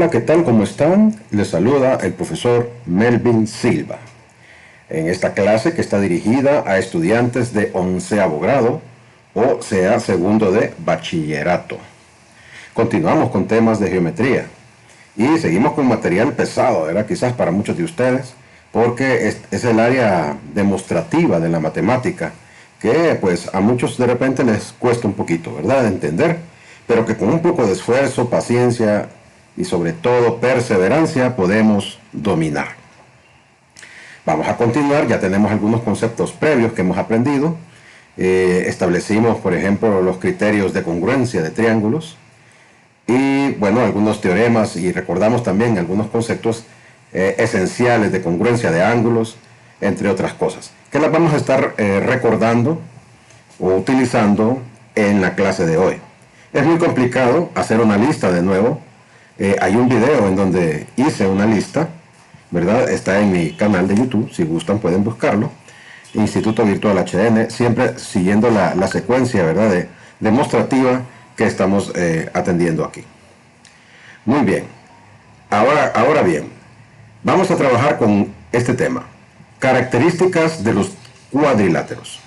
Hola, ¿qué tal? ¿Cómo están? Les saluda el profesor Melvin Silva. En esta clase que está dirigida a estudiantes de 11º grado, o sea, segundo de bachillerato. Continuamos con temas de geometría y seguimos con material pesado, ¿verdad? Quizás para muchos de ustedes, porque es el área demostrativa de la matemática, que pues a muchos de repente les cuesta un poquito, ¿verdad?, de entender, pero que con un poco de esfuerzo, paciencia y sobre todo perseverancia podemos dominar. Vamos a continuar, ya tenemos algunos conceptos previos que hemos aprendido. Establecimos, por ejemplo, los criterios de congruencia de triángulos y, bueno, algunos teoremas, y recordamos también algunos conceptos esenciales de congruencia de ángulos, entre otras cosas, que las vamos a estar recordando o utilizando en la clase de hoy. Es muy complicado hacer una lista de nuevo. Hay un video en donde hice una lista, ¿verdad? Está en mi canal de YouTube, si gustan pueden buscarlo. Instituto Virtual HN, siempre siguiendo la secuencia, ¿verdad?, demostrativa que estamos atendiendo aquí. Muy bien. Ahora bien, vamos a trabajar con este tema. Características de los cuadriláteros.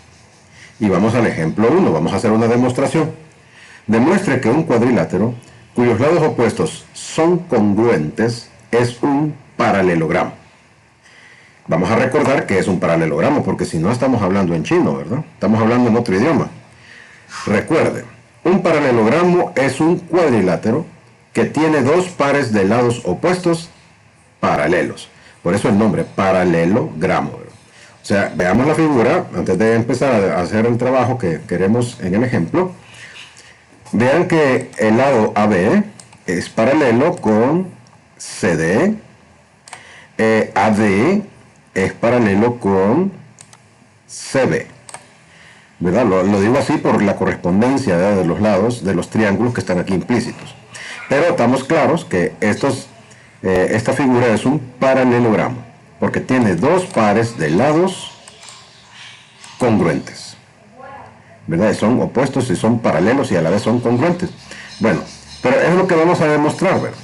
Y vamos al ejemplo 1, vamos a hacer una demostración. Demuestre que un cuadrilátero cuyos lados opuestos son congruentes es un paralelogramo. Vamos a recordar que es un paralelogramo porque si no estamos hablando en chino, ¿verdad? Estamos hablando en otro idioma. Recuerden, un paralelogramo es un cuadrilátero que tiene dos pares de lados opuestos paralelos. Por eso el nombre, paralelogramo. O sea, veamos la figura antes de empezar a hacer el trabajo que queremos en el ejemplo. Vean que el lado AB es paralelo con CD, AD es paralelo con CB, ¿verdad? Lo digo así por la correspondencia, ¿verdad?, de los lados de los triángulos que están aquí implícitos. Pero estamos claros que esta figura es un paralelogramo, porque tiene dos pares de lados congruentes, ¿verdad? Son opuestos y son paralelos y a la vez son congruentes. Bueno, pero es lo que vamos a demostrar, ¿verdad?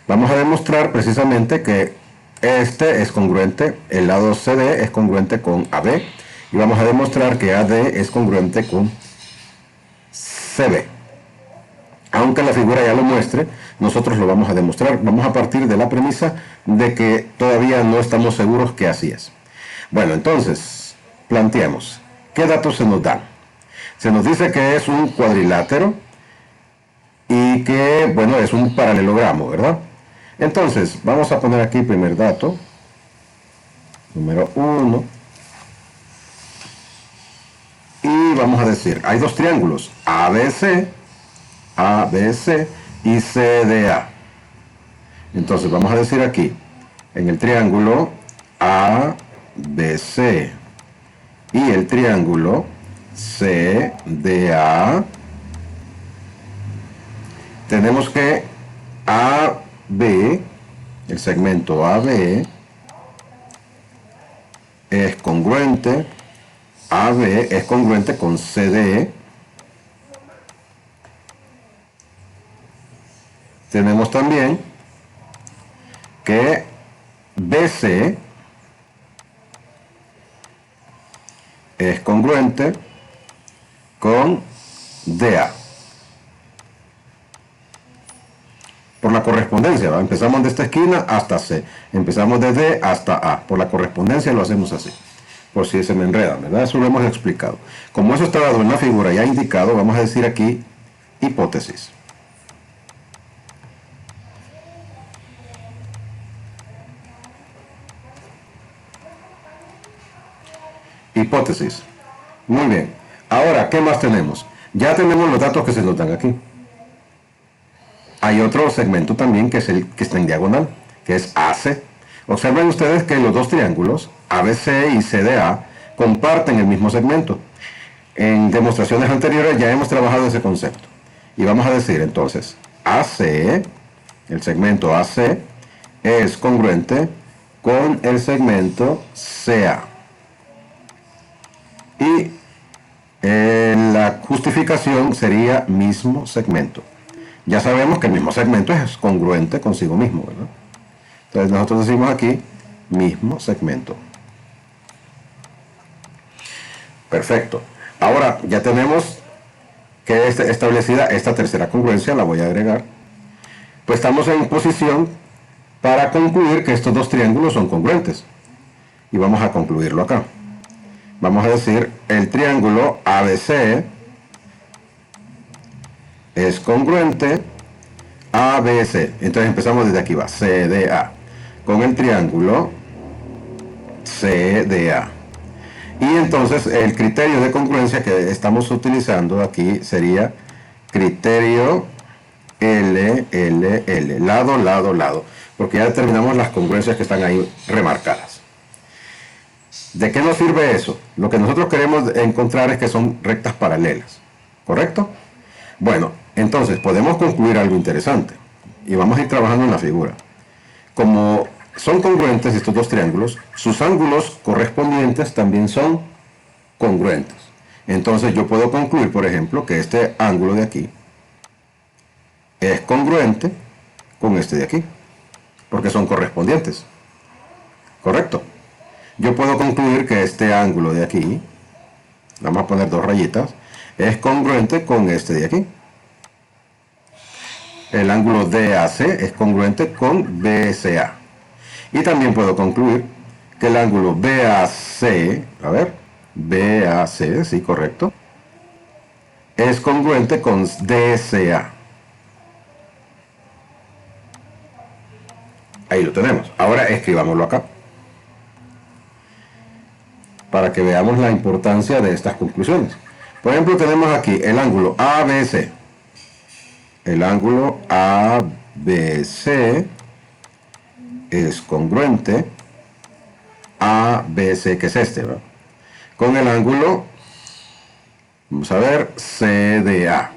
Vamos a demostrar precisamente que este es congruente, el lado CD es congruente con AB, y vamos a demostrar que AD es congruente con CB. Aunque la figura ya lo muestre, nosotros lo vamos a demostrar. Vamos a partir de la premisa de que todavía no estamos seguros que así es. Bueno, entonces, planteemos, ¿qué datos se nos dan? Se nos dice que es un cuadrilátero y que, bueno, es un paralelogramo, ¿verdad? Entonces, vamos a poner aquí primer dato, número 1, y vamos a decir, hay dos triángulos, ABC y CDA. Entonces, vamos a decir aquí, en el triángulo ABC y el triángulo CDA, tenemos que AB, el segmento AB, es congruente, AB es congruente con CD. Tenemos también que BC es congruente con DA. Por la correspondencia, ¿va? Empezamos de esta esquina hasta C. Empezamos de D hasta A. Por la correspondencia lo hacemos así. Por si se me enreda, ¿verdad? Eso lo hemos explicado. Como eso está dado en la figura ya indicado, vamos a decir aquí hipótesis. Hipótesis. Muy bien. Ahora, ¿qué más tenemos? Ya tenemos los datos que se nos dan aquí. Hay otro segmento también que es el que está en diagonal, que es AC. Observen ustedes que los dos triángulos, ABC y CDA, comparten el mismo segmento. En demostraciones anteriores ya hemos trabajado ese concepto. Y vamos a decir entonces, AC, el segmento AC, es congruente con el segmento CA. Y la justificación sería mismo segmento. Ya sabemos que el mismo segmento es congruente consigo mismo, ¿verdad? Entonces nosotros decimos aquí, mismo segmento. Perfecto. Ahora ya tenemos que establecida esta tercera congruencia, la voy a agregar. Pues estamos en posición para concluir que estos dos triángulos son congruentes. Y vamos a concluirlo acá. Vamos a decir, el triángulo ABC es congruente ABC. Entonces empezamos desde aquí, va, CDA. Con el triángulo CDA. Y entonces el criterio de congruencia que estamos utilizando aquí sería criterio LLL, lado, lado, lado, porque ya determinamos las congruencias que están ahí remarcadas. ¿De qué nos sirve eso? Lo que nosotros queremos encontrar es que son rectas paralelas, ¿correcto? Bueno, entonces podemos concluir algo interesante y vamos a ir trabajando en la figura. Como son congruentes estos dos triángulos, sus ángulos correspondientes también son congruentes. Entonces yo puedo concluir, por ejemplo, que este ángulo de aquí es congruente con este de aquí, porque son correspondientes. ¿Correcto? Yo puedo concluir que este ángulo de aquí, vamos a poner dos rayitas, es congruente con este de aquí. El ángulo DAC es congruente con BCA. Y también puedo concluir que el ángulo BAC, a ver, BAC, sí, correcto, es congruente con DCA. Ahí lo tenemos. Ahora escribámoslo acá, para que veamos la importancia de estas conclusiones. Por ejemplo, tenemos aquí el ángulo ABC. El ángulo ABC es congruente ABC, que es este, ¿verdad?, con el ángulo, vamos a ver, CDA.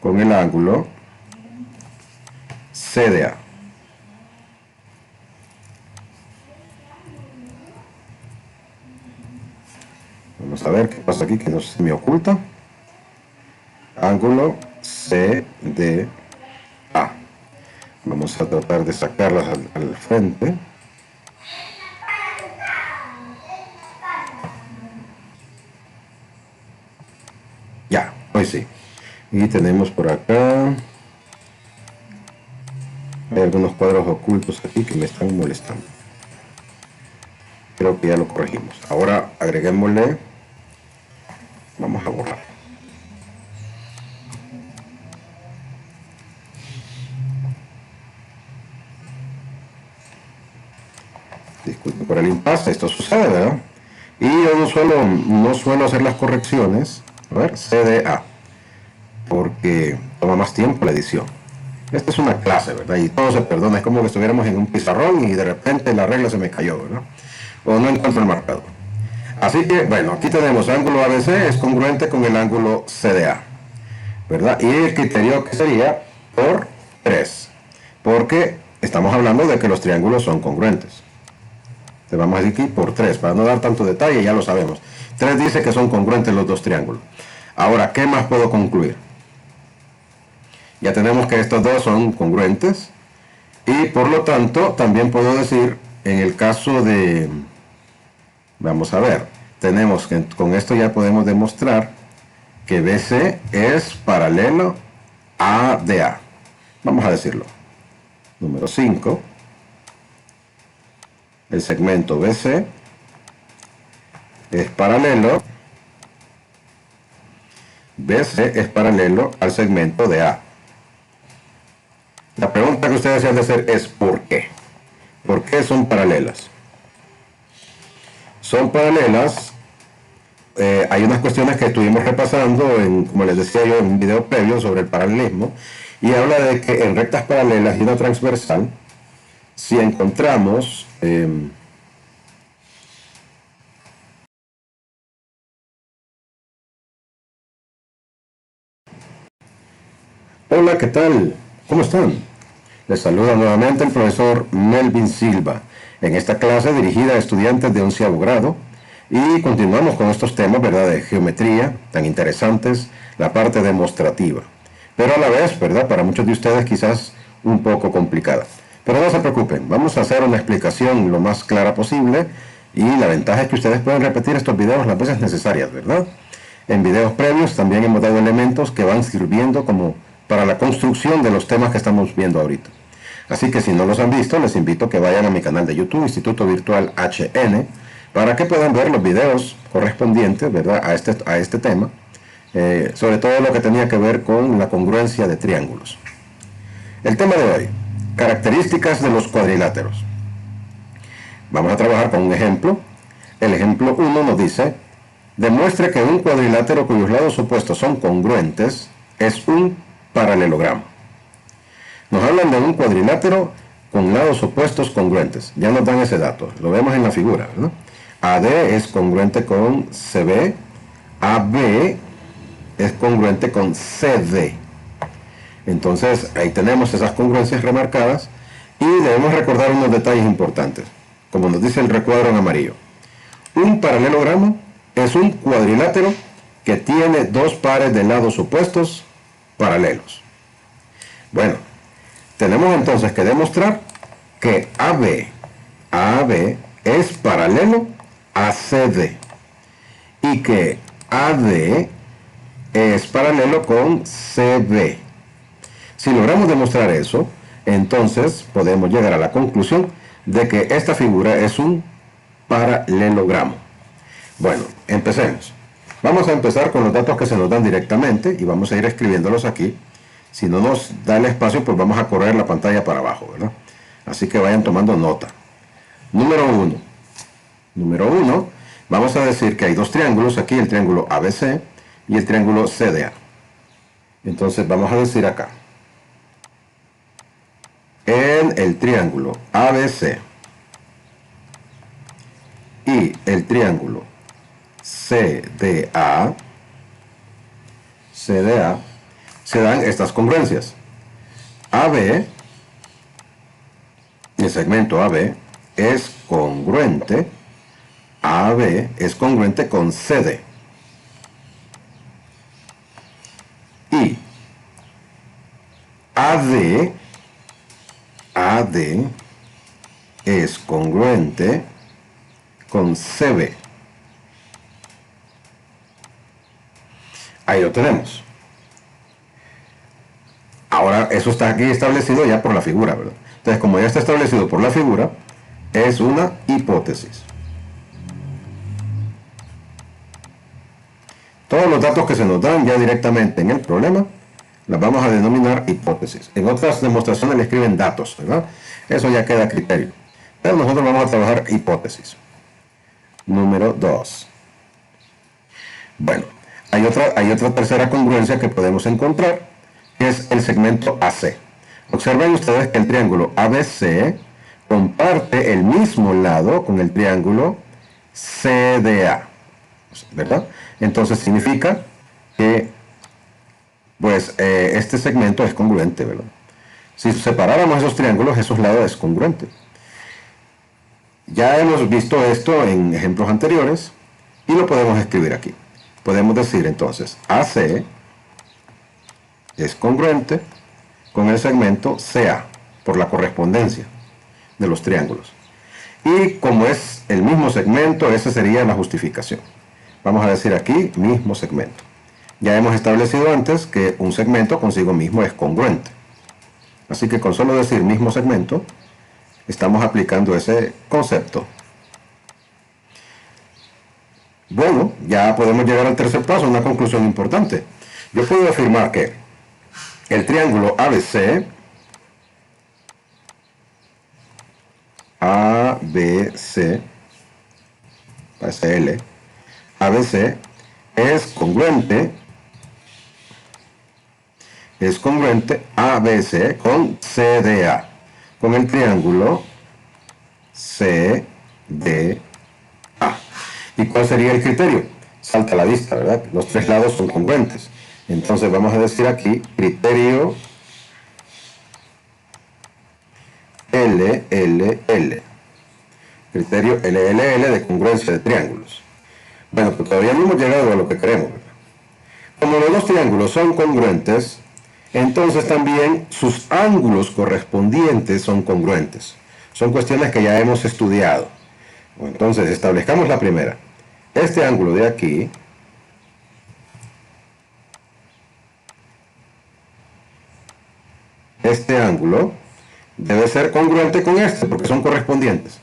Con el ángulo CDA. Vamos a ver qué pasa aquí, que no se me oculta. Ángulo CDA. Vamos a tratar de sacarlas al frente. Ya, hoy sí. Y tenemos por acá, hay algunos cuadros ocultos aquí que me están molestando. Creo que ya lo corregimos. Ahora agreguémosle, vamos a borrar. Disculpen por el impasse, esto sucede, ¿verdad? Y yo no suelo hacer las correcciones, a ver, CDA, porque toma más tiempo la edición. Esta es una clase, ¿verdad? Y todo se perdona, es como que estuviéramos en un pizarrón y de repente la regla se me cayó, ¿verdad? O no encuentro el marcador. Así que, bueno, aquí tenemos ángulo ABC es congruente con el ángulo CDA, ¿verdad? Y el criterio que sería por 3, porque estamos hablando de que los triángulos son congruentes. Te vamos a decir aquí por 3, para no dar tanto detalle, ya lo sabemos. 3 dice que son congruentes los dos triángulos. Ahora, ¿qué más puedo concluir? Ya tenemos que estos dos son congruentes y por lo tanto también puedo decir, en el caso de, vamos a ver, tenemos que con esto ya podemos demostrar que BC es paralelo a DA. Vamos a decirlo. Número 5. El segmento BC es paralelo al segmento de A. La pregunta que ustedes han de hacer es ¿por qué? ¿Por qué son paralelas? Son paralelas, hay unas cuestiones que estuvimos repasando, como les decía yo en un video previo sobre el paralelismo, y habla de que en rectas paralelas y una transversal, si encontramos hola, ¿qué tal? ¿Cómo están? Les saluda nuevamente el profesor Melvin Silva en esta clase dirigida a estudiantes de 11º grado y continuamos con estos temas, ¿verdad?, de geometría tan interesantes, la parte demostrativa. pero a la vez, ¿verdad? Para muchos de ustedes quizás un poco complicada. Pero no se preocupen, vamos a hacer una explicación lo más clara posible y la ventaja es que ustedes pueden repetir estos videos las veces necesarias, ¿verdad? En videos previos también hemos dado elementos que van sirviendo como para la construcción de los temas que estamos viendo ahorita. Así que si no los han visto, les invito a que vayan a mi canal de YouTube, Instituto Virtual HN, para que puedan ver los videos correspondientes, ¿verdad?, a este tema, sobre todo lo que tenía que ver con la congruencia de triángulos. El tema de hoy, características de los cuadriláteros. Vamos a trabajar con un ejemplo. El ejemplo 1 nos dice: demuestre que un cuadrilátero cuyos lados opuestos son congruentes es un paralelogramo. Nos hablan de un cuadrilátero con lados opuestos congruentes. Ya nos dan ese dato, lo vemos en la figura, ¿no? AD es congruente con CB, AB es congruente con CD. Entonces ahí tenemos esas congruencias remarcadas y debemos recordar unos detalles importantes, como nos dice el recuadro en amarillo. Un paralelogramo es un cuadrilátero que tiene dos pares de lados opuestos paralelos. Bueno, tenemos entonces que demostrar que AB es paralelo a CD y que AD es paralelo con CB. Si logramos demostrar eso, entonces podemos llegar a la conclusión de que esta figura es un paralelogramo. Bueno, empecemos. Vamos a empezar con los datos que se nos dan directamente y vamos a ir escribiéndolos aquí. Si no nos da el espacio, pues vamos a correr la pantalla para abajo, ¿verdad? Así que vayan tomando nota. Número 1. Número 1, vamos a decir que hay dos triángulos aquí, el triángulo ABC y el triángulo CDA. Entonces vamos a decir acá: en el triángulo ABC y el triángulo CDA se dan estas congruencias. AB, el segmento AB es congruente con CD. Y AD es congruente con CB. Ahí lo tenemos. Ahora, eso está aquí establecido ya por la figura, ¿verdad? Entonces, como ya está establecido por la figura, es una hipótesis. Todos los datos que se nos dan ya directamente en el problema, las vamos a denominar hipótesis. En otras demostraciones le escriben datos, ¿verdad? Eso ya queda a criterio. Pero nosotros vamos a trabajar hipótesis. Número 2. Bueno, hay otra tercera congruencia que podemos encontrar, que es el segmento AC. Observen ustedes que el triángulo ABC comparte el mismo lado con el triángulo CDA, ¿verdad? Entonces significa que pues este segmento es congruente, ¿verdad? Si separáramos esos triángulos, esos lados es congruente. Ya hemos visto esto en ejemplos anteriores y lo podemos escribir aquí. Podemos decir entonces AC es congruente con el segmento CA por la correspondencia de los triángulos. Y como es el mismo segmento, esa sería la justificación. Vamos a decir aquí mismo segmento. Ya hemos establecido antes que un segmento consigo mismo es congruente. Así que con solo decir mismo segmento, estamos aplicando ese concepto. Bueno, ya podemos llegar al tercer paso, una conclusión importante. Yo puedo afirmar que el triángulo ABC ABC es congruente ABC con CDA, con el triángulo CDA. ¿Y cuál sería el criterio? Salta a la vista, ¿verdad? Los tres lados son congruentes. Entonces vamos a decir aquí criterio LLL. Criterio LLL de congruencia de triángulos. Bueno, pues todavía no hemos llegado a lo que queremos, ¿verdad? Como los dos triángulos son congruentes, entonces también sus ángulos correspondientes son congruentes. Son cuestiones que ya hemos estudiado. Entonces establezcamos la primera. Este ángulo de aquí debe ser congruente con este porque son correspondientes.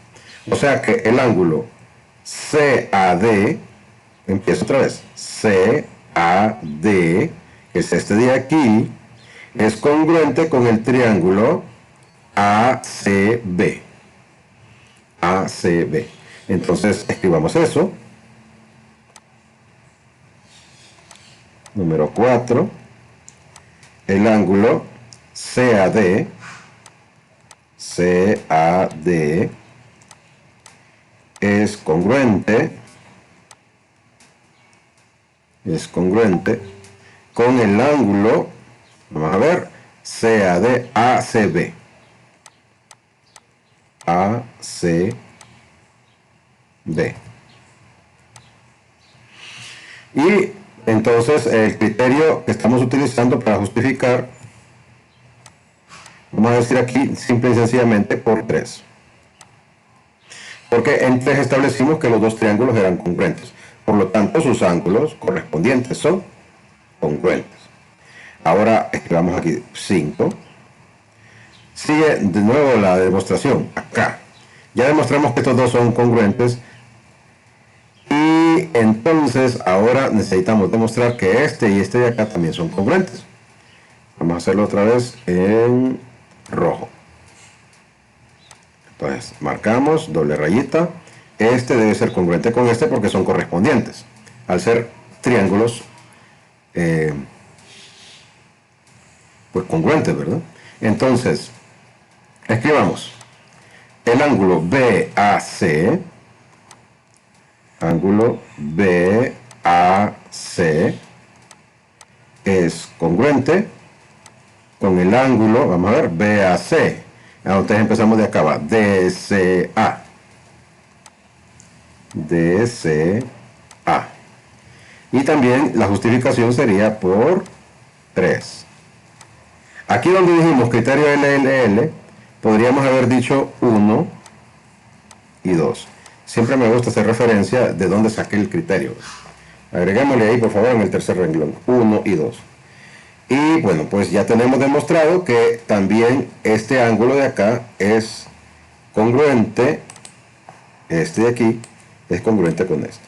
O sea que el ángulo CAD, empiezo otra vez, CAD, que es este de aquí, es congruente con el triángulo ACB. ACB. Entonces escribamos eso. Número 4. El ángulo CAD es congruente con el ángulo, vamos a ver, CAD ACB. Y entonces el criterio que estamos utilizando para justificar, vamos a decir aquí simple y sencillamente por 3. Porque en 3 establecimos que los dos triángulos eran congruentes. Por lo tanto, sus ángulos correspondientes son congruentes. Ahora escribamos aquí 5. Sigue de nuevo la demostración acá. Ya demostramos que estos dos son congruentes. Y entonces ahora necesitamos demostrar que este y este de acá también son congruentes. Vamos a hacerlo otra vez en rojo. Entonces marcamos, doble rayita. Este debe ser congruente con este porque son correspondientes. Al ser triángulos, pues congruentes, ¿verdad? Entonces, escribamos el ángulo BAC. Ángulo BAC es congruente con el ángulo, vamos a ver, BAC. Entonces empezamos de acá abajo, DCA. DCA. Y también la justificación sería por 3. Aquí donde dijimos criterio LLL, podríamos haber dicho 1 y 2. Siempre me gusta hacer referencia de dónde saqué el criterio. Agreguémosle ahí, por favor, en el tercer renglón, 1 y 2. Y bueno, pues ya tenemos demostrado que también este ángulo de acá es congruente, este de aquí es congruente con este.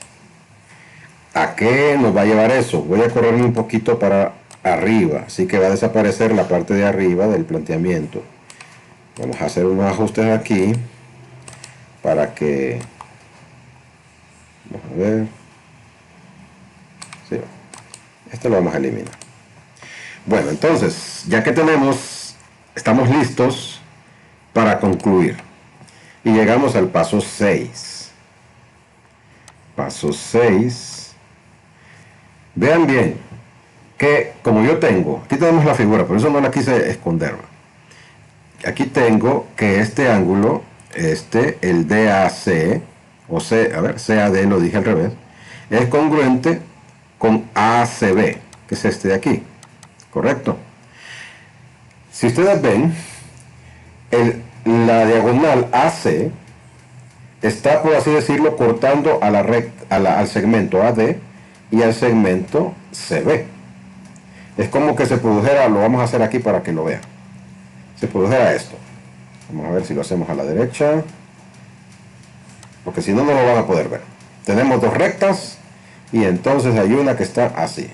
¿A qué nos va a llevar eso? Voy a correrme un poquito para arriba, así que va a desaparecer la parte de arriba del planteamiento. Vamos a hacer unos ajustes aquí para que... Vamos a ver. Sí, esto lo vamos a eliminar. Bueno, entonces, ya que estamos listos para concluir. Y llegamos al paso 6. Paso 6. Vean bien que como yo tengo, aquí tenemos la figura, por eso no la quise esconder. Aquí tengo que este ángulo, el DAC, o C, a ver, CAD lo dije al revés, es congruente con ACB, que es este de aquí. ¿Correcto? Si ustedes ven, la diagonal AC está, por así decirlo, cortando a al segmento AD y al segmento CB. Es como que se produjera, lo vamos a hacer aquí para que lo vean, se produjera esto. Vamos a ver si lo hacemos a la derecha, porque si no, no lo van a poder ver. Tenemos dos rectas y entonces hay una que está así.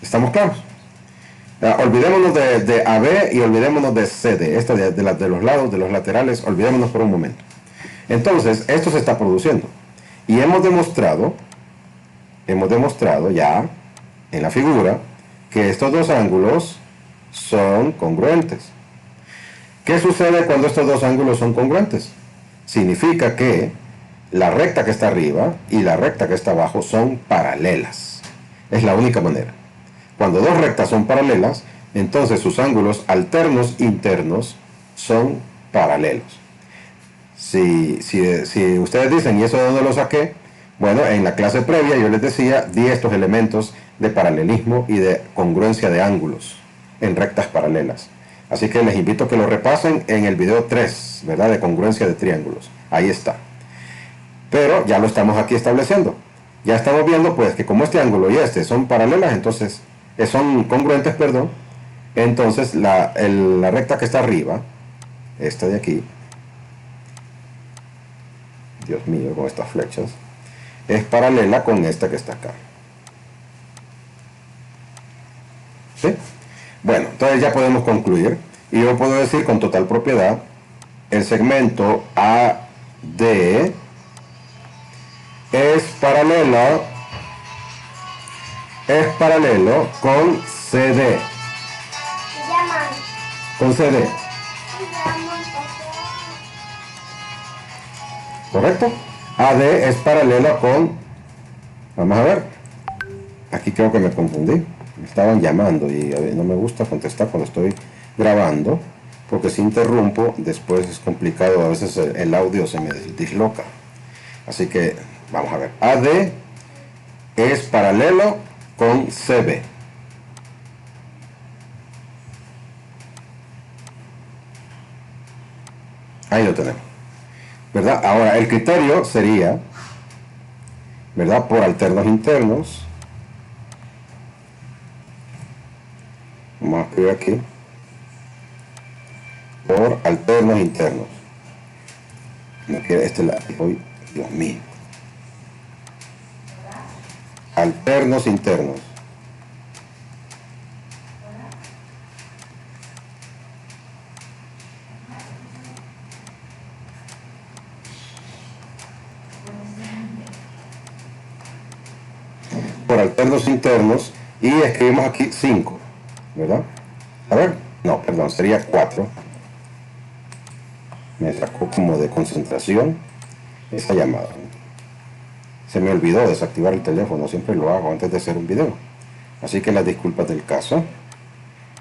¿Estamos claros? Olvidémonos de AB y olvidémonos de CD, esta de los lados, de los laterales, olvidémonos por un momento. Entonces, esto se está produciendo. Y hemos demostrado ya en la figura que estos dos ángulos son congruentes. ¿Qué sucede cuando estos dos ángulos son congruentes? Significa que la recta que está arriba y la recta que está abajo son paralelas. Es la única manera. Cuando dos rectas son paralelas, entonces sus ángulos alternos internos son paralelos. Si ustedes dicen, ¿y eso de dónde lo saqué? Bueno, en la clase previa yo les decía, di estos elementos de paralelismo y de congruencia de ángulos en rectas paralelas. Así que les invito a que lo repasen en el video 3, ¿verdad? De congruencia de triángulos. Ahí está. Pero ya lo estamos aquí estableciendo. Ya estamos viendo pues que como este ángulo y este son paralelas, entonces son congruentes, perdón. Entonces la recta que está arriba, esta de aquí, Dios mío, con estas flechas, es paralela con esta que está acá. ¿Sí? Bueno, entonces ya podemos concluir. Y yo puedo decir con total propiedad, el segmento AD es paralelo con CD. Con CD. ¿Correcto? AD es paralelo con... Vamos a ver. Aquí creo que me confundí. Me estaban llamando y no me gusta contestar cuando estoy grabando, porque si interrumpo, después es complicado, a veces el audio se me disloca. Así que, vamos a ver. AD es paralelo con CB. Ahí lo tenemos, ¿verdad? Ahora, el criterio sería, ¿verdad? Por alternos internos. Vamos a escribir aquí. Por alternos internos. No quiere este lápiz hoy, Dios mío. Alternos internos. Por alternos internos y escribimos aquí 5, ¿verdad? A ver, no, perdón, sería 4. Me sacó como de concentración esa llamada. Se me olvidó desactivar el teléfono, siempre lo hago antes de hacer un video. Así que las disculpas del caso.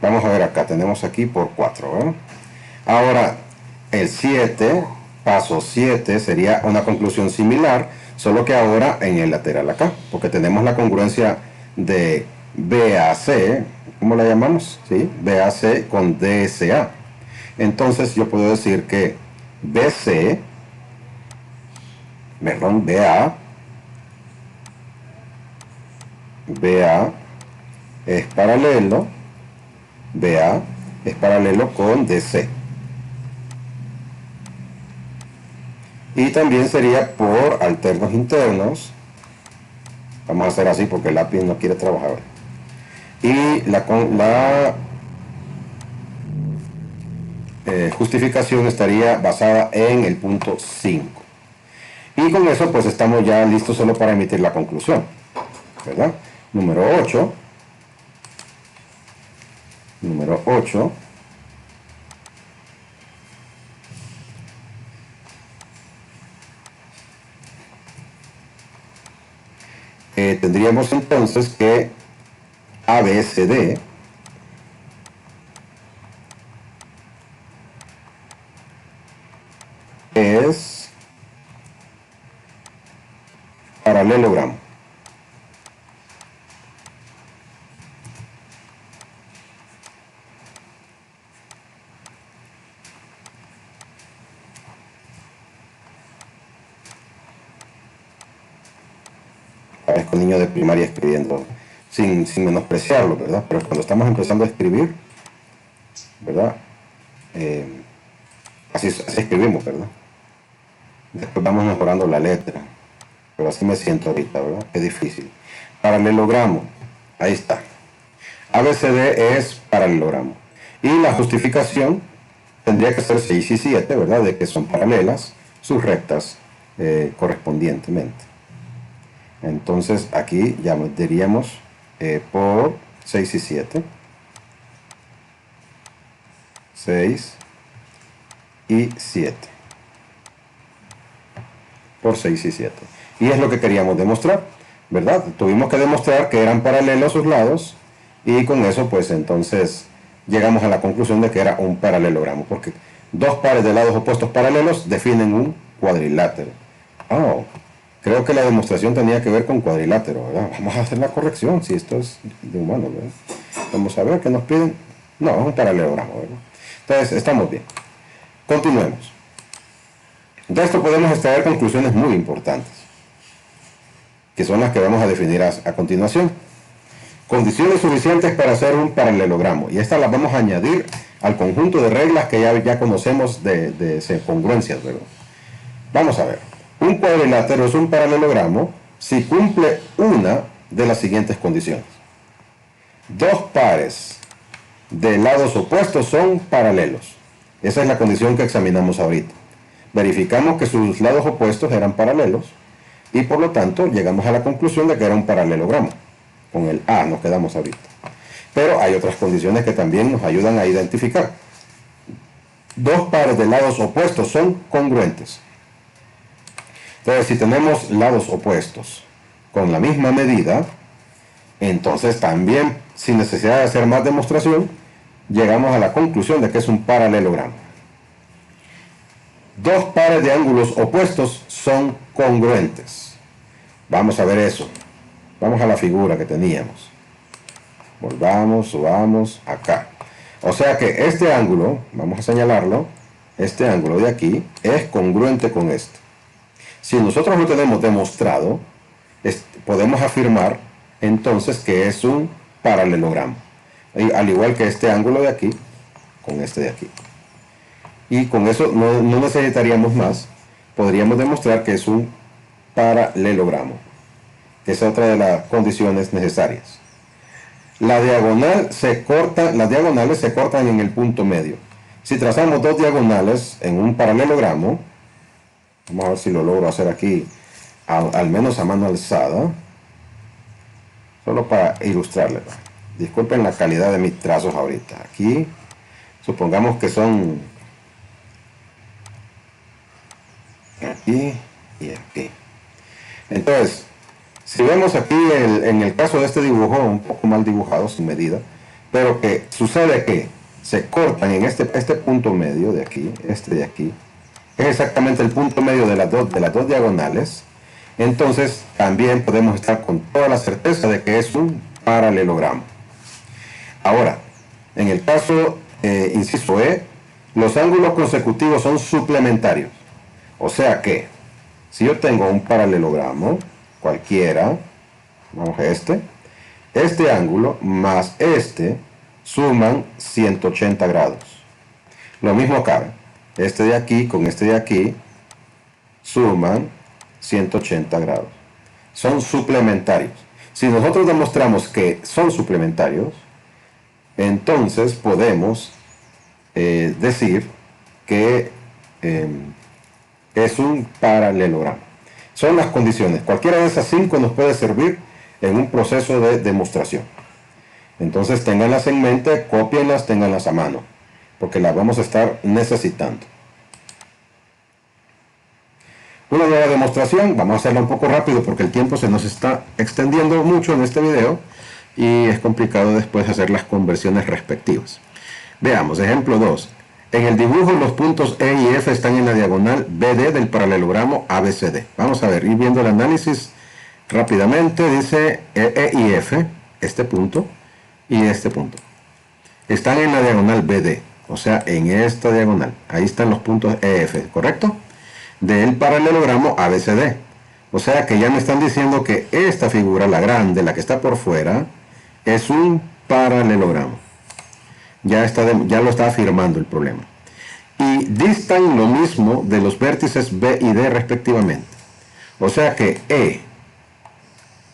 Vamos a ver acá, tenemos aquí por 4, ¿verdad? Ahora, el 7, paso 7, sería una conclusión similar, solo que ahora en el lateral acá, porque tenemos la congruencia de BAC, ¿cómo la llamamos? ¿Sí? BAC con DSA. Entonces yo puedo decir que BA es paralelo con DC. Y también sería por alternos internos. Vamos a hacer así porque el lápiz no quiere trabajar. Y la justificación estaría basada en el punto 5. Y con eso pues estamos ya listos solo para emitir la conclusión, ¿verdad? Número 8. Tendríamos entonces que ABCD es paralelogramo. Parezco niño de primaria escribiendo, sin menospreciarlo, ¿verdad? Pero cuando estamos empezando a escribir, ¿verdad? Así escribimos, ¿verdad? Después vamos mejorando la letra. Pero así me siento ahorita, ¿verdad? Es difícil. Paralelogramo. Ahí está. ABCD es paralelogramo. Y la justificación tendría que ser 6 y 7, ¿verdad? De que son paralelas sus rectas correspondientemente. Entonces aquí ya diríamos por 6 y 7. 6 y 7. Por 6 y 7. Y es lo que queríamos demostrar, ¿verdad? Tuvimos que demostrar que eran paralelos sus lados y con eso pues entonces llegamos a la conclusión de que era un paralelogramo, porque dos pares de lados opuestos paralelos definen un cuadrilátero. Oh, Creo que la demostración tenía que ver con cuadrilátero, ¿verdad? Vamos a hacer la corrección, si esto es de humano, ¿verdad? Vamos a ver qué nos piden. No, es un paralelogramo, ¿verdad? Entonces, estamos bien. Continuemos. De esto podemos extraer conclusiones muy importantes, que son las que vamos a definir a continuación. Condiciones suficientes para hacer un paralelogramo. Y estas las vamos a añadir al conjunto de reglas que ya conocemos de congruencias, ¿verdad? Vamos a ver. Un cuadrilátero es un paralelogramo si cumple una de las siguientes condiciones. Dos pares de lados opuestos son paralelos. Esa es la condición que examinamos ahorita. Verificamos que sus lados opuestos eran paralelos y por lo tanto llegamos a la conclusión de que era un paralelogramo. Con el A nos quedamos ahorita. Pero hay otras condiciones que también nos ayudan a identificar. Dos pares de lados opuestos son congruentes. Entonces, si tenemos lados opuestos con la misma medida, entonces también, sin necesidad de hacer más demostración, llegamos a la conclusión de que es un paralelogramo. Dos pares de ángulos opuestos son congruentes. Vamos a ver eso. Vamos a la figura que teníamos. Volvamos, subamos, acá. O sea que este ángulo, vamos a señalarlo, este ángulo de aquí es congruente con este. Si nosotros lo tenemos demostrado, podemos afirmar entonces que es un paralelogramo. Al igual que este ángulo de aquí, con este de aquí. Y con eso no necesitaríamos más. Podríamos demostrar que es un paralelogramo. Esa es otra de las condiciones necesarias. Las diagonales se cortan en el punto medio. Si trazamos dos diagonales en un paralelogramo, vamos a ver si lo logro hacer aquí, al menos a mano alzada, solo para ilustrarles. Disculpen la calidad de mis trazos ahorita. Aquí, supongamos que son aquí y aquí. Entonces, si vemos aquí en el caso de este dibujo, un poco mal dibujado, sin medida, pero que sucede que se cortan en este punto medio de aquí, este de aquí, es exactamente el punto medio de las dos diagonales, entonces también podemos estar con toda la certeza de que es un paralelogramo. Ahora, en el caso, inciso E, los ángulos consecutivos son suplementarios. O sea que, si yo tengo un paralelogramo, cualquiera, vamos a este ángulo más este suman 180 grados. Lo mismo acá, este de aquí con este de aquí suman 180 grados. Son suplementarios. Si nosotros demostramos que son suplementarios, entonces podemos decir que es un paralelogramo. Son las condiciones. Cualquiera de esas 5 nos puede servir en un proceso de demostración. Entonces ténganlas en mente, cópienlas, ténganlas a mano, porque las vamos a estar necesitando. Una nueva demostración, vamos a hacerla un poco rápido porque el tiempo se nos está extendiendo mucho en este video y es complicado después hacer las conversiones respectivas. Veamos, ejemplo 2. En el dibujo los puntos E y F están en la diagonal BD del paralelogramo ABCD. Vamos a ver, ir viendo el análisis rápidamente. Dice E y F, este punto y este punto, están en la diagonal BD, o sea, en esta diagonal. Ahí están los puntos EF, ¿correcto? Del paralelogramo ABCD. O sea que ya me están diciendo que esta figura, la grande, la que está por fuera, es un paralelogramo. Ya lo está afirmando el problema. Y distan lo mismo de los vértices B y D respectivamente. O sea que E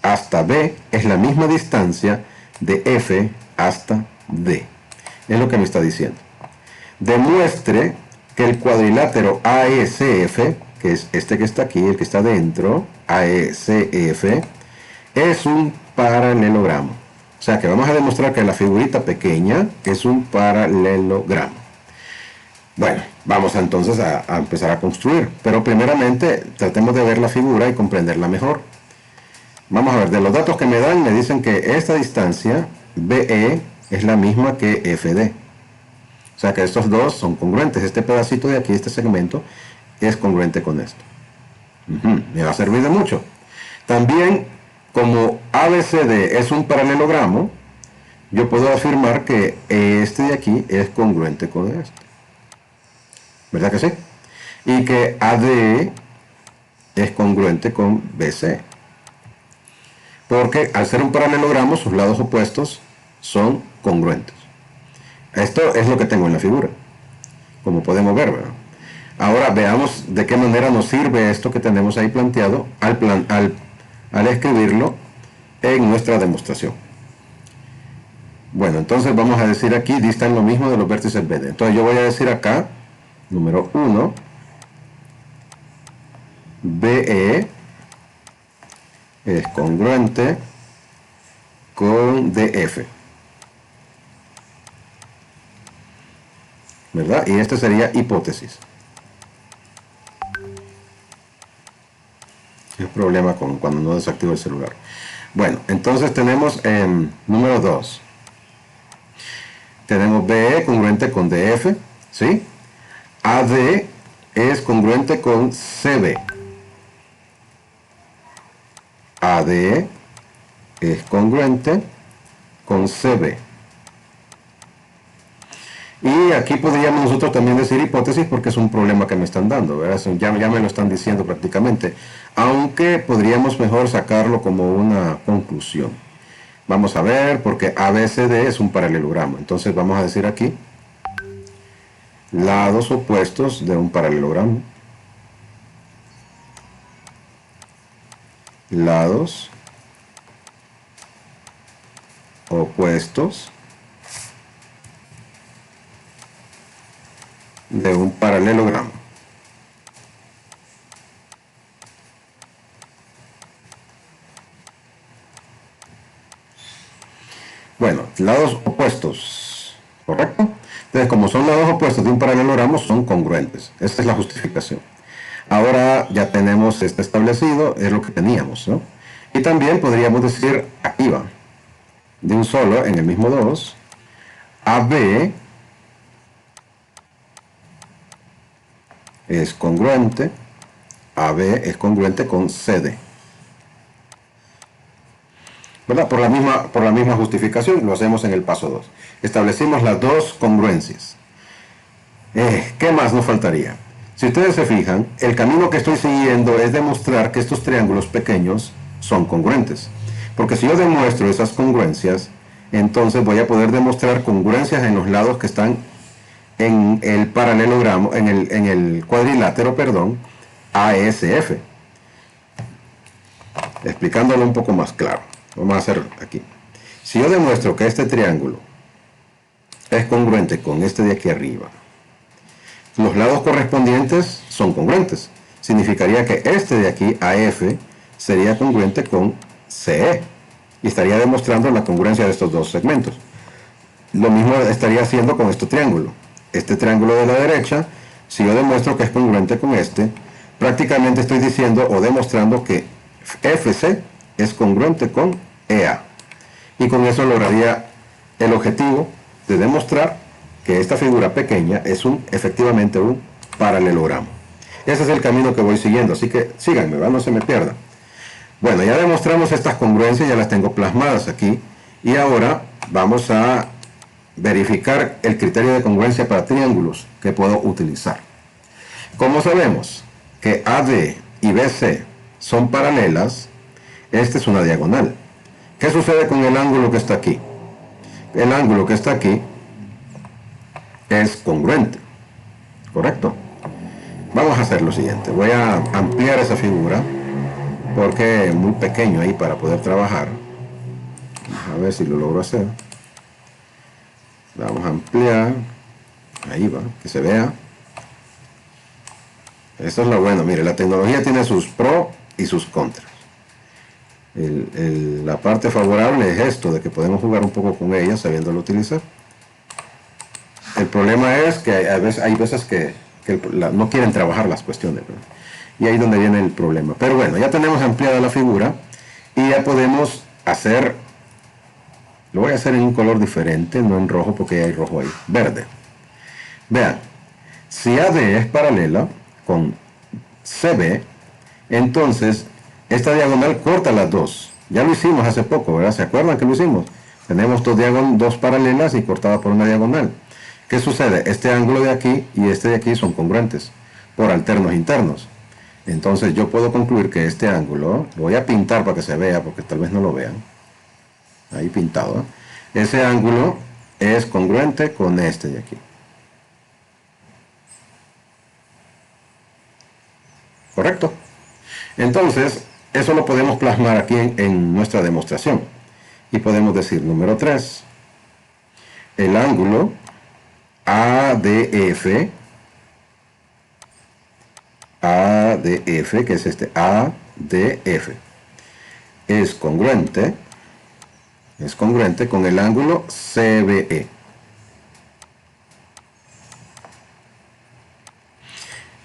hasta B es la misma distancia de F hasta D. Es lo que me está diciendo. Demuestre que el cuadrilátero AECF, que es este que está aquí, el que está dentro, AECF, es un paralelogramo. O sea que vamos a demostrar que la figurita pequeña es un paralelogramo. Bueno, vamos entonces a empezar a construir. Pero primeramente tratemos de ver la figura y comprenderla mejor. Vamos a ver, de los datos que me dan, me dicen que esta distancia, BE, es la misma que FD. O sea que estos dos son congruentes. Este pedacito de aquí, este segmento, es congruente con esto. Me va a servir de mucho. También, como ABCD es un paralelogramo, yo puedo afirmar que este de aquí es congruente con este. ¿Verdad que sí? Y que ADE es congruente con BC. Porque al ser un paralelogramo, sus lados opuestos son congruentes. Esto es lo que tengo en la figura, como podemos ver, ¿verdad? Ahora veamos de qué manera nos sirve esto que tenemos ahí planteado al escribirlo en nuestra demostración. Bueno, entonces vamos a decir aquí, distan lo mismo de los vértices BD. Entonces yo voy a decir acá, número 1, BE es congruente con DF. ¿Verdad? Y esta sería hipótesis. Es problema con cuando no desactivo el celular. Bueno, entonces tenemos número 2. Tenemos BE congruente con DF, ¿sí? AD es congruente con CB. AD es congruente con CB. Y aquí podríamos nosotros también decir hipótesis porque es un problema que me están dando, ¿verdad? Ya me lo están diciendo prácticamente. Aunque podríamos mejor sacarlo como una conclusión. Vamos a ver, porque ABCD es un paralelogramo. Entonces vamos a decir aquí lados opuestos de un paralelogramo. Lados opuestos de un paralelogramo. Bueno, lados opuestos, ¿correcto? Entonces, como son lados opuestos de un paralelogramo, son congruentes. Esta es la justificación. Ahora ya tenemos esto establecido, es lo que teníamos, ¿no? Y también podríamos decir, aquí va, de un solo, en el mismo 2, AB es congruente, AB es congruente con CD. ¿Verdad? Por la misma justificación, lo hacemos en el paso 2. Establecimos las dos congruencias. ¿Qué más nos faltaría? Si ustedes se fijan, el camino que estoy siguiendo es demostrar que estos triángulos pequeños son congruentes. Porque si yo demuestro esas congruencias, entonces voy a poder demostrar congruencias en los lados que están en el paralelogramo, en el cuadrilátero, perdón, ASF. Explicándolo un poco más claro. Vamos a hacer aquí. Si yo demuestro que este triángulo es congruente con este de aquí arriba, los lados correspondientes son congruentes. Significaría que este de aquí, AF, sería congruente con CE. Y estaría demostrando la congruencia de estos dos segmentos. Lo mismo estaría haciendo con este triángulo. Este triángulo de la derecha, si yo demuestro que es congruente con este, prácticamente estoy diciendo o demostrando que FC es congruente con EA. Y con eso lograría el objetivo de demostrar que esta figura pequeña es efectivamente un paralelogramo. Ese es el camino que voy siguiendo, así que síganme, ¿va? No se me pierdan. Bueno, ya demostramos estas congruencias, ya las tengo plasmadas aquí. Y ahora vamos a verificar el criterio de congruencia para triángulos que puedo utilizar. Como sabemos que AD y BC son paralelas, esta es una diagonal. ¿Qué sucede con el ángulo que está aquí? El ángulo que está aquí es congruente, ¿correcto? Vamos a hacer lo siguiente. Voy a ampliar esa figura porque es muy pequeño ahí para poder trabajar. Vamos a ver si lo logro hacer. Vamos a ampliar. Ahí va, que se vea. Esto es lo bueno. Mire, la tecnología tiene sus pros y sus contras. La parte favorable es esto, de que podemos jugar un poco con ella sabiéndolo utilizar. El problema es que hay veces que no quieren trabajar las cuestiones, ¿verdad? Y ahí es donde viene el problema. Pero bueno, ya tenemos ampliada la figura y ya podemos hacer, lo voy a hacer en un color diferente, no en rojo porque ya hay rojo ahí, verde. Vean, si AD es paralela con CB, Entonces, esta diagonal corta las dos. Ya lo hicimos hace poco, ¿verdad? ¿Se acuerdan que lo hicimos? Tenemos dos paralelas y cortada por una diagonal. ¿Qué sucede? Este ángulo de aquí y este de aquí son congruentes por alternos internos. Entonces yo puedo concluir que este ángulo, lo voy a pintar para que se vea, porque tal vez no lo vean. Ahí pintado, ¿eh? Ese ángulo es congruente con este de aquí. ¿Correcto? Entonces, eso lo podemos plasmar aquí en nuestra demostración. Y podemos decir, número 3, el ángulo ADF, que es este ADF, es congruente con el ángulo CBE.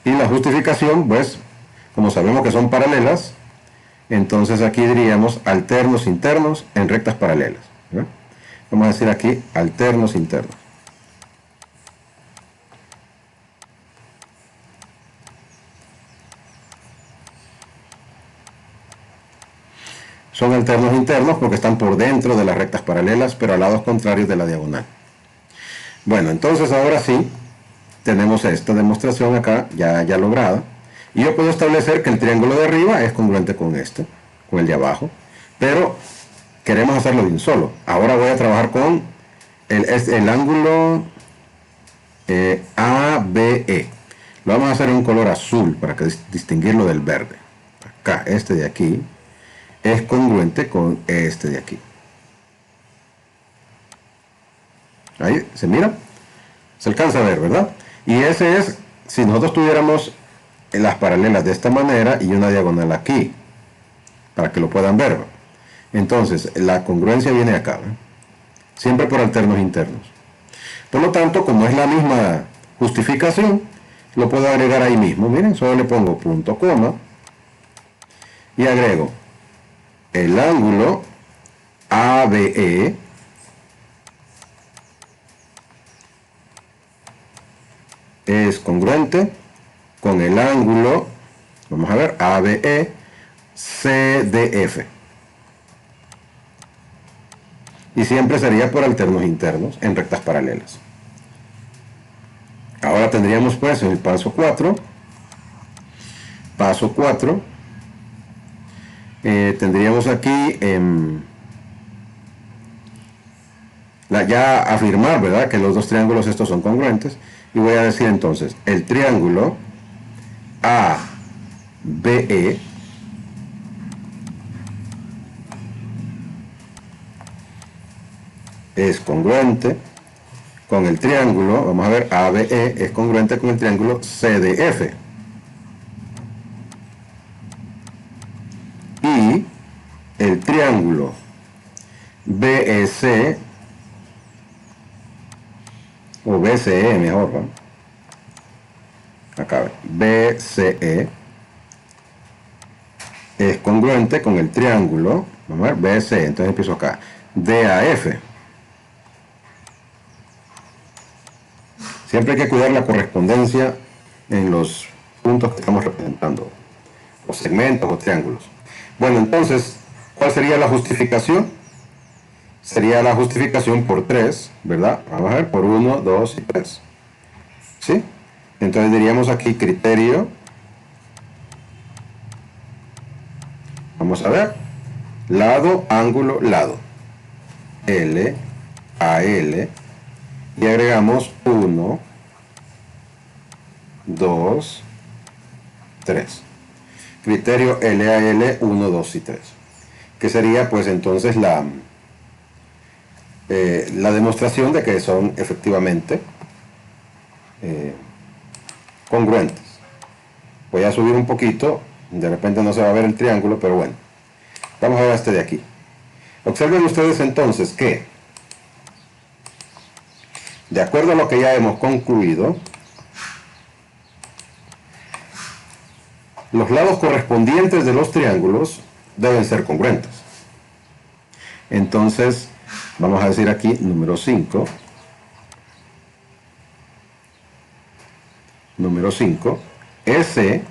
Y la justificación, pues, como sabemos que son paralelas, entonces aquí diríamos alternos internos en rectas paralelas, ¿verdad? Vamos a decir aquí alternos internos. Son alternos internos porque están por dentro de las rectas paralelas, pero a lados contrarios de la diagonal. Bueno, entonces ahora sí, tenemos esta demostración acá ya lograda. Y yo puedo establecer que el triángulo de arriba es congruente con este, con el de abajo. Pero queremos hacerlo de un solo. Ahora voy a trabajar con el ángulo ABE. Lo vamos a hacer en un color azul para distinguirlo del verde. Acá, este de aquí es congruente con este de aquí. Ahí, ¿se mira? Se alcanza a ver, ¿verdad? Y ese es, si nosotros tuviéramos las paralelas de esta manera y una diagonal aquí, para que lo puedan ver. Entonces, la congruencia viene acá, ¿eh? Siempre por alternos internos. Por lo tanto, como es la misma justificación, lo puedo agregar ahí mismo. Miren, solo le pongo punto, coma, y agrego el ángulo ABE es congruente con el ángulo, vamos a ver, ABE CDF. Y siempre sería por alternos internos en rectas paralelas. Ahora tendríamos pues en el paso 4, tendríamos aquí ya afirmar, ¿verdad?, que los dos triángulos estos son congruentes. Y voy a decir entonces, el triángulo ABE es congruente con el triángulo, vamos a ver, ABE es congruente con el triángulo CDF. Y el triángulo BEC, o BCE mejor, ¿no? Acá, BCE es congruente con el triángulo, vamos a ver, BCE, entonces empiezo acá, DAF. Siempre hay que cuidar la correspondencia en los puntos que estamos representando, o segmentos o triángulos. Bueno, entonces, ¿cuál sería la justificación? Sería la justificación por 3, ¿verdad? Vamos a ver, por 1, 2 y 3. ¿Sí? Entonces diríamos aquí criterio. Vamos a ver. Lado, ángulo, lado. L, a L. Y agregamos 1, 2, 3. Criterio L a L, 1, 2 y 3. Que sería pues entonces la demostración de que son efectivamente congruentes. Voy a subir un poquito, de repente no se va a ver el triángulo, pero bueno. Vamos a ver este de aquí. Observen ustedes entonces que, de acuerdo a lo que ya hemos concluido, los lados correspondientes de los triángulos deben ser congruentes. Entonces, vamos a decir aquí número 5. Número 5. EC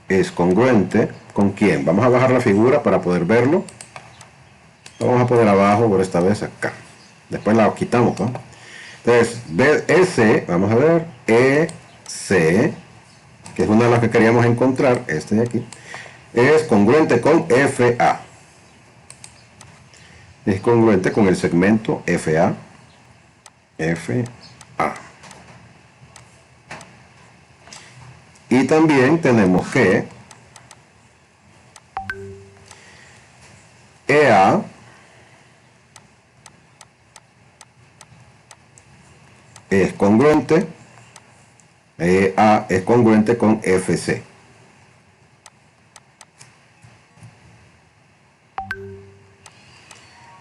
es congruente con quién. Vamos a bajar la figura para poder verlo. Lo vamos a poner abajo por esta vez acá. Después la quitamos, ¿no? Entonces, BS, vamos a ver, EC, que es una de las que queríamos encontrar, este de aquí, es congruente con FA. Es congruente con el segmento FA. FA. Y también tenemos que EA es congruente, EA es congruente con FC.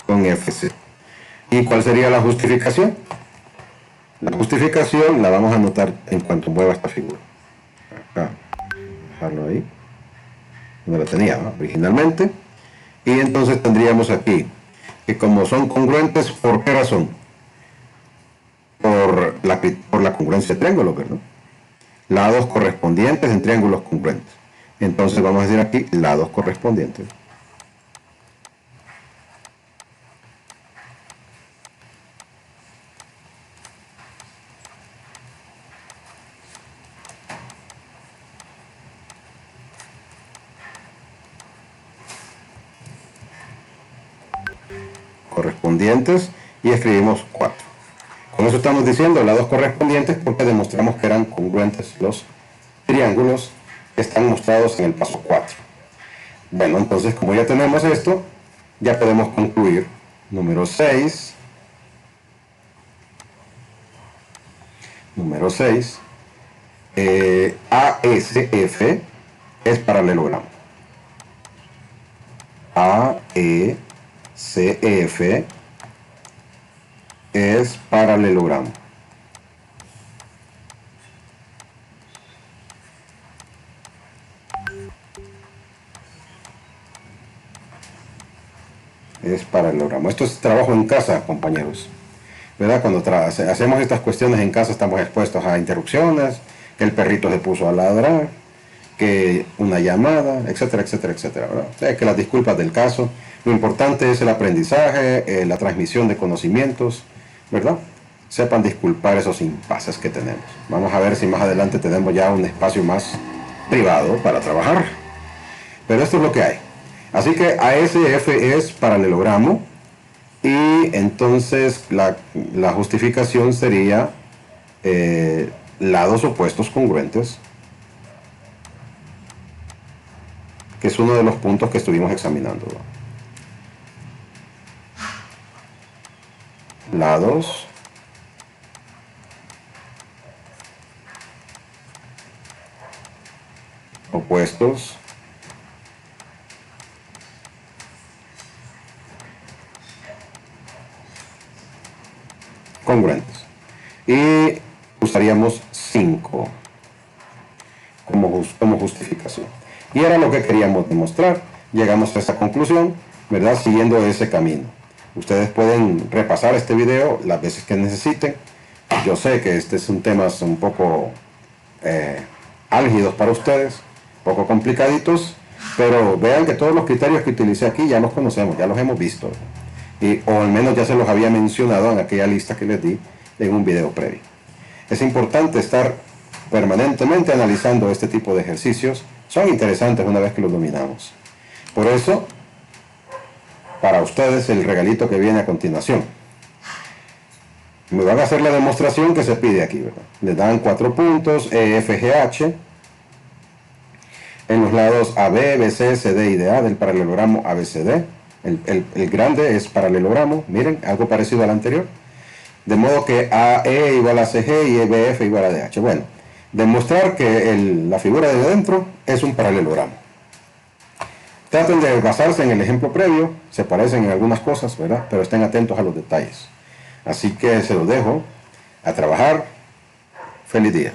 Con FC. ¿Y cuál sería la justificación? La justificación la vamos a anotar en cuanto mueva esta figura. Acá, dejarlo ahí, donde lo tenía, ¿no? Originalmente. Y entonces tendríamos aquí que como son congruentes, ¿por qué razón? Por la congruencia de triángulos, ¿verdad? Lados correspondientes en triángulos congruentes. Entonces vamos a decir aquí lados correspondientes. Correspondientes y escribimos 4. Con eso estamos diciendo lados correspondientes porque demostramos que eran congruentes los triángulos que están mostrados en el paso 4. Bueno, entonces como ya tenemos esto, ya podemos concluir. Número 6. Número 6. ASF es paralelogramo. AECF es paralelogramo. Es paralelogramo. Esto es trabajo en casa, compañeros. ¿Verdad? Cuando hacemos estas cuestiones en casa estamos expuestos a interrupciones, que el perrito se puso a ladrar, que una llamada, etcétera, etcétera, etcétera, ¿verdad? Que las disculpas del caso. Lo importante es el aprendizaje, la transmisión de conocimientos, ¿verdad? Sepan disculpar esos impases que tenemos. Vamos a ver si más adelante tenemos ya un espacio más privado para trabajar. Pero esto es lo que hay. Así que ASF es paralelogramo y entonces la justificación sería lados opuestos congruentes, que es uno de los puntos que estuvimos examinando. Lados opuestos congruentes. Y usaríamos 5 como justificación. Y era lo que queríamos demostrar. Llegamos a esa conclusión, ¿verdad? Siguiendo ese camino. Ustedes pueden repasar este video las veces que necesiten. Yo sé que este es un tema un poco álgidos para ustedes, poco complicaditos, pero vean que todos los criterios que utilicé aquí ya los conocemos, ya los hemos visto. O al menos ya se los había mencionado en aquella lista que les di en un video previo. Es importante estar permanentemente analizando este tipo de ejercicios. Son interesantes una vez que los dominamos. Por eso, para ustedes el regalito que viene a continuación. Me van a hacer la demostración que se pide aquí, ¿verdad? Les dan 4 puntos, EFGH, en los lados AB, BC, CD y DA del paralelogramo ABCD. El grande es paralelogramo, miren, algo parecido al anterior. De modo que AE igual a CG y EBF igual a DH. Bueno, demostrar que la figura de dentro es un paralelogramo. Traten de basarse en el ejemplo previo, se parecen en algunas cosas, ¿verdad? Pero estén atentos a los detalles. Así que se los dejo a trabajar. Feliz día.